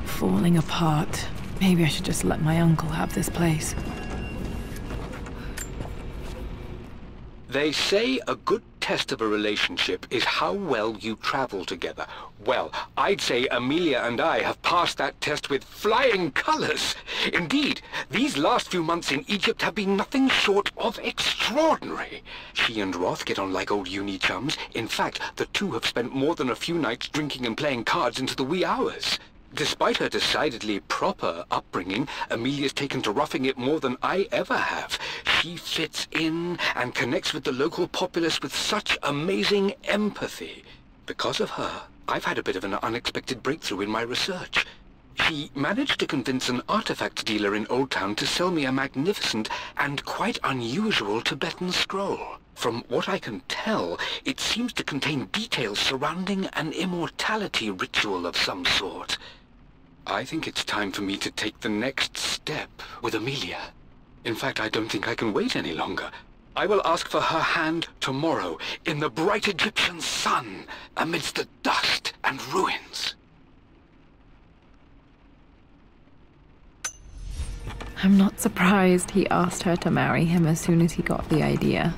Falling apart. Maybe I should just let my uncle have this place. They say a good test of a relationship is how well you travel together. Well, I'd say Amelia and I have passed that test with flying colors. Indeed, these last few months in Egypt have been nothing short of extraordinary. She and Roth get on like old uni chums. In fact, the two have spent more than a few nights drinking and playing cards into the wee hours. Despite her decidedly proper upbringing, Amelia's taken to roughing it more than I ever have. She fits in and connects with the local populace with such amazing empathy. Because of her, I've had a bit of an unexpected breakthrough in my research. She managed to convince an artifact dealer in Old Town to sell me a magnificent and quite unusual Tibetan scroll. From what I can tell, it seems to contain details surrounding an immortality ritual of some sort. I think it's time for me to take the next step with Amelia. In fact, I don't think I can wait any longer. I will ask for her hand tomorrow, in the bright Egyptian sun, amidst the dust and ruins. I'm not surprised he asked her to marry him as soon as he got the idea.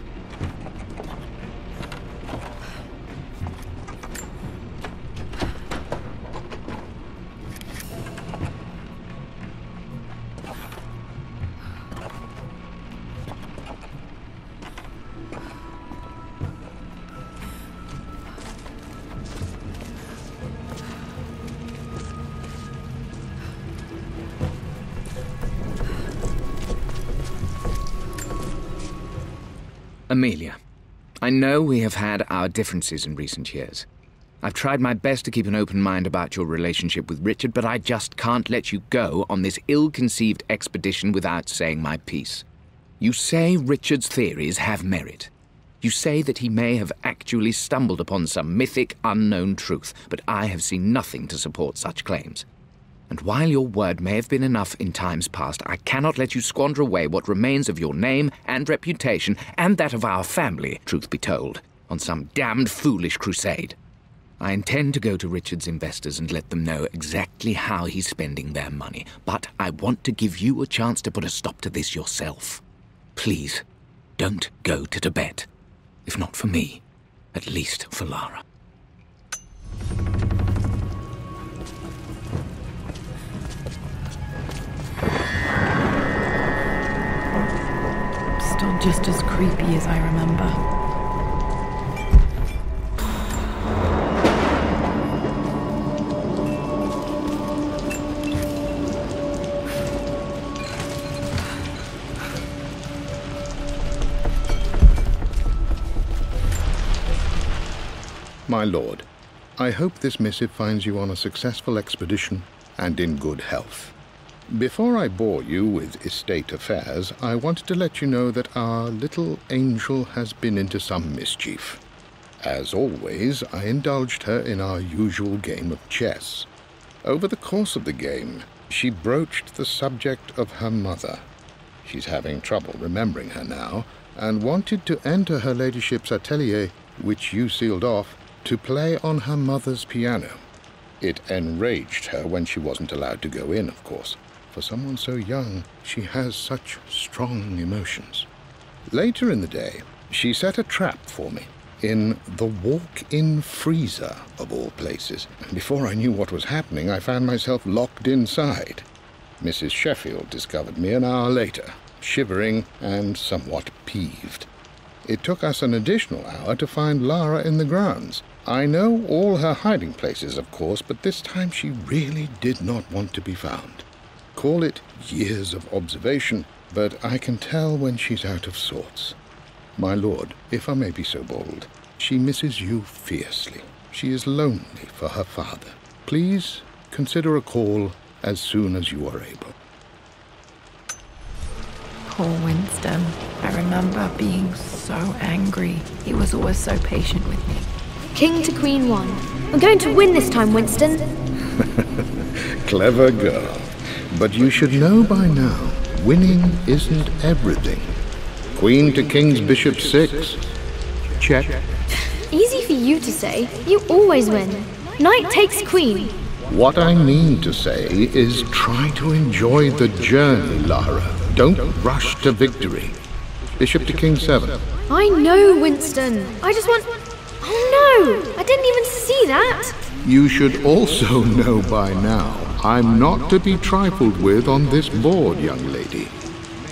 Amelia, I know we have had our differences in recent years. I've tried my best to keep an open mind about your relationship with Richard, but I just can't let you go on this ill-conceived expedition without saying my piece. You say Richard's theories have merit. You say that he may have actually stumbled upon some mythic, unknown truth, but I have seen nothing to support such claims. And while your word may have been enough in times past, I cannot let you squander away what remains of your name and reputation, and that of our family, truth be told, on some damned foolish crusade. I intend to go to Richard's investors and let them know exactly how he's spending their money, but I want to give you a chance to put a stop to this yourself. Please, don't go to Tibet. If not for me, at least for Lara. Still just as creepy as I remember. My lord, I hope this missive finds you on a successful expedition and in good health. Before I bore you with estate affairs, I wanted to let you know that our little angel has been into some mischief. As always, I indulged her in our usual game of chess. Over the course of the game, she broached the subject of her mother. She's having trouble remembering her now, and wanted to enter her ladyship's atelier, which you sealed off, to play on her mother's piano. It enraged her when she wasn't allowed to go in, of course. For someone so young, she has such strong emotions. Later in the day, she set a trap for me in the walk-in freezer, of all places. Before I knew what was happening, I found myself locked inside. Mrs. Sheffield discovered me an hour later, shivering and somewhat peeved. It took us an additional hour to find Lara in the grounds. I know all her hiding places, of course, but this time she really did not want to be found. Call it years of observation, but I can tell when she's out of sorts. My lord, if I may be so bold, she misses you fiercely. She is lonely for her father. Please consider a call as soon as you are able. Poor Winston. I remember being so angry. He was always so patient with me. King to Queen 1. We're going to win this time, Winston. Clever girl. But you should know by now, winning isn't everything. Queen to King's Bishop 6. Check. Easy for you to say. You always win. Knight takes queen. What I mean to say is try to enjoy the journey, Lara. Don't rush to victory. Bishop to king 7. I know, Winston. I just want... Oh no! I didn't even see that! You should also know by now, I'm not to be trifled with on this board, young lady.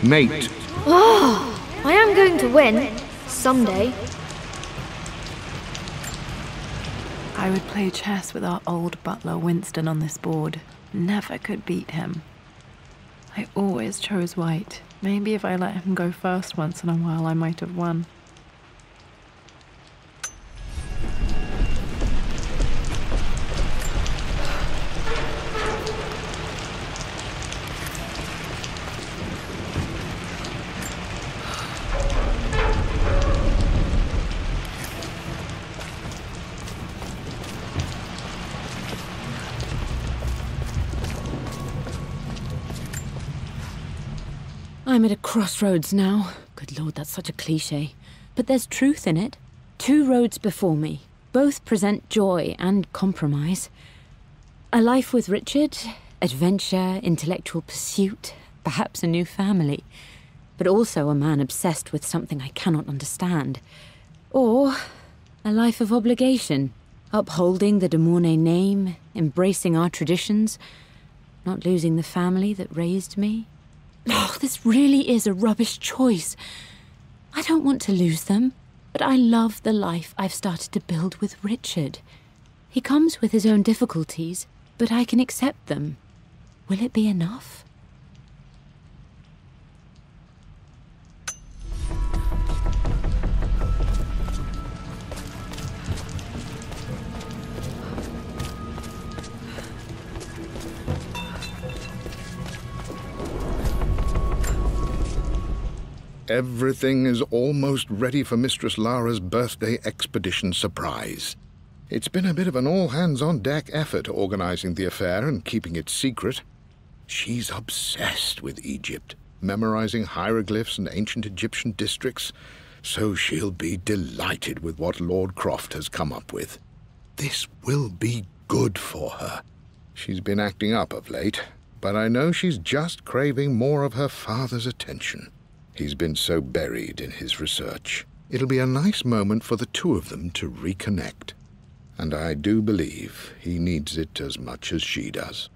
Mate. Oh, I am going to win. Someday. I would play chess with our old butler Winston on this board. Never could beat him. I always chose white. Maybe if I let him go first once in a while, I might have won. I'm at a crossroads now. Good Lord, that's such a cliche. But there's truth in it. 2 roads before me. Both present joy and compromise. A life with Richard, adventure, intellectual pursuit, perhaps a new family. But also a man obsessed with something I cannot understand. Or a life of obligation, upholding the de Mornay name, embracing our traditions, not losing the family that raised me. Oh, this really is a rubbish choice. I don't want to lose them, but I love the life I've started to build with Richard. He comes with his own difficulties, but I can accept them. Will it be enough? Everything is almost ready for Mistress Lara's birthday expedition surprise. It's been a bit of an all-hands-on-deck effort organizing the affair and keeping it secret. She's obsessed with Egypt, memorizing hieroglyphs and ancient Egyptian districts, so she'll be delighted with what Lord Croft has come up with. This will be good for her. She's been acting up of late, but I know she's just craving more of her father's attention. He's been so buried in his research. It'll be a nice moment for the 2 of them to reconnect. And I do believe he needs it as much as she does.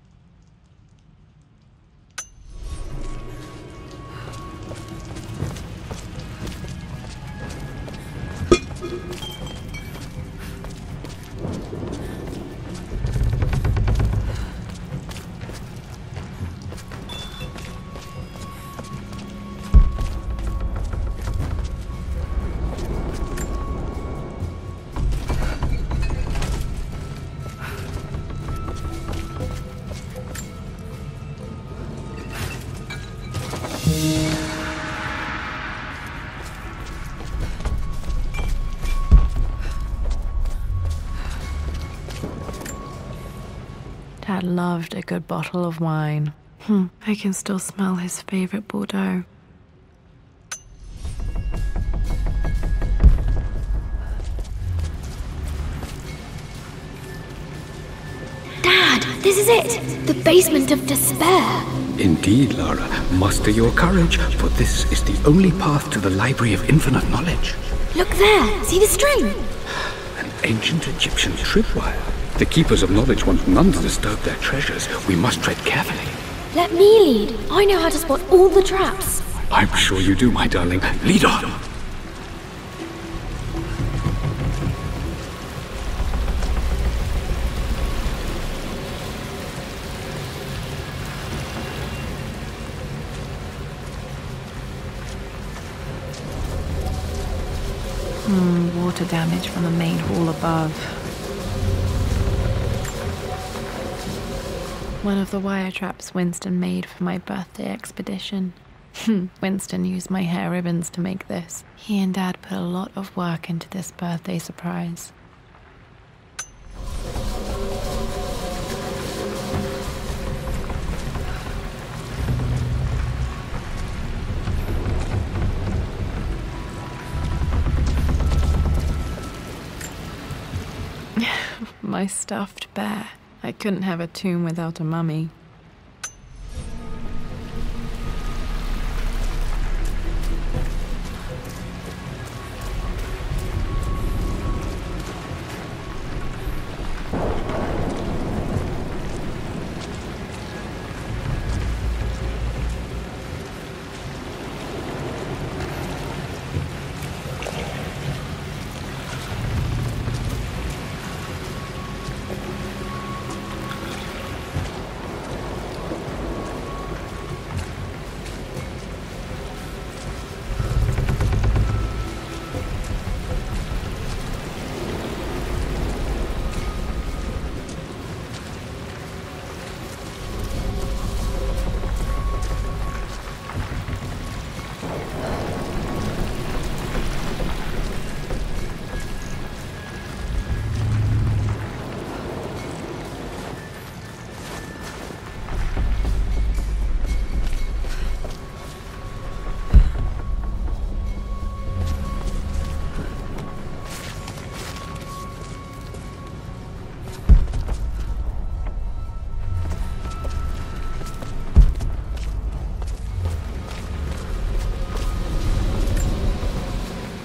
Dad loved a good bottle of wine. I can still smell his favorite Bordeaux. Dad, this is it! The basement of despair! Indeed, Lara. Muster your courage, for this is the only path to the Library of Infinite Knowledge. Look there! See the string? An ancient Egyptian tripwire. The Keepers of Knowledge want none to disturb their treasures. We must tread carefully. Let me lead. I know how to spot all the traps. I'm sure you do, my darling. Lead on! Water damage from the main hall above. One of the wire traps Winston made for my birthday expedition. Winston used my hair ribbons to make this. He and Dad put a lot of work into this birthday surprise. My stuffed bear. I couldn't have a tomb without a mummy.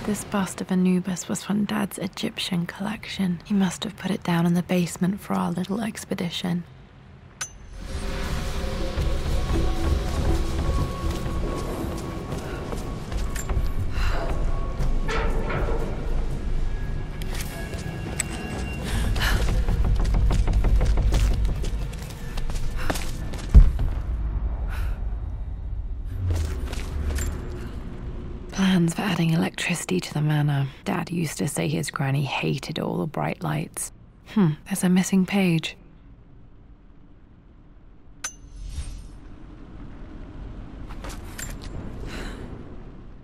This bust of Anubis was from Dad's Egyptian collection. He must have put it down in the basement for our little expedition. Plans for adding electricity to the manor. Dad used to say his granny hated all the bright lights. There's a missing page.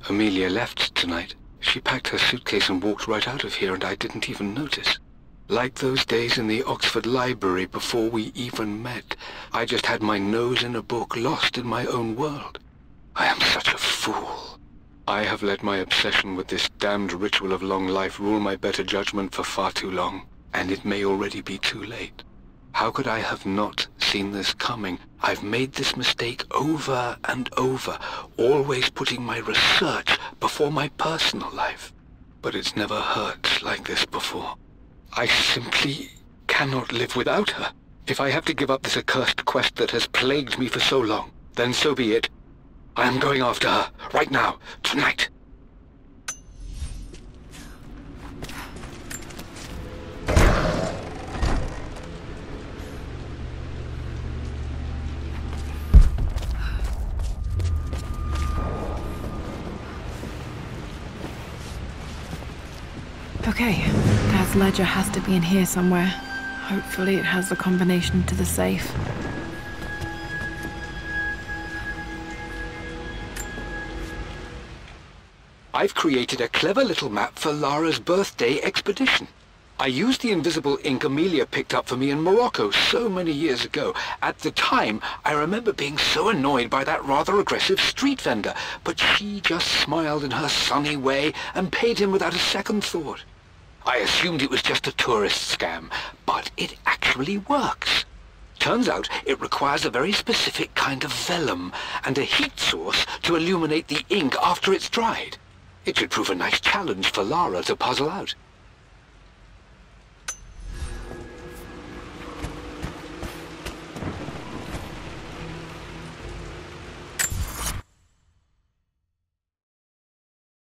Amelia left tonight. She packed her suitcase and walked right out of here, and I didn't even notice. Like those days in the Oxford Library before we even met. I just had my nose in a book, lost in my own world. I am such a fool. I have let my obsession with this damned ritual of long life rule my better judgment for far too long, and it may already be too late. How could I have not seen this coming? I've made this mistake over and over, always putting my research before my personal life. But it's never hurt like this before. I simply cannot live without her. If I have to give up this accursed quest that has plagued me for so long, then so be it. I am going after her, right now, tonight. Okay, Dad's ledger has to be in here somewhere. Hopefully it has the combination to the safe. I've created a clever little map for Lara's birthday expedition. I used the invisible ink Amelia picked up for me in Morocco so many years ago. At the time, I remember being so annoyed by that rather aggressive street vendor, but she just smiled in her sunny way and paid him without a second thought. I assumed it was just a tourist scam, but it actually works. Turns out it requires a very specific kind of vellum and a heat source to illuminate the ink after it's dried. It should prove a nice challenge for Lara to puzzle out.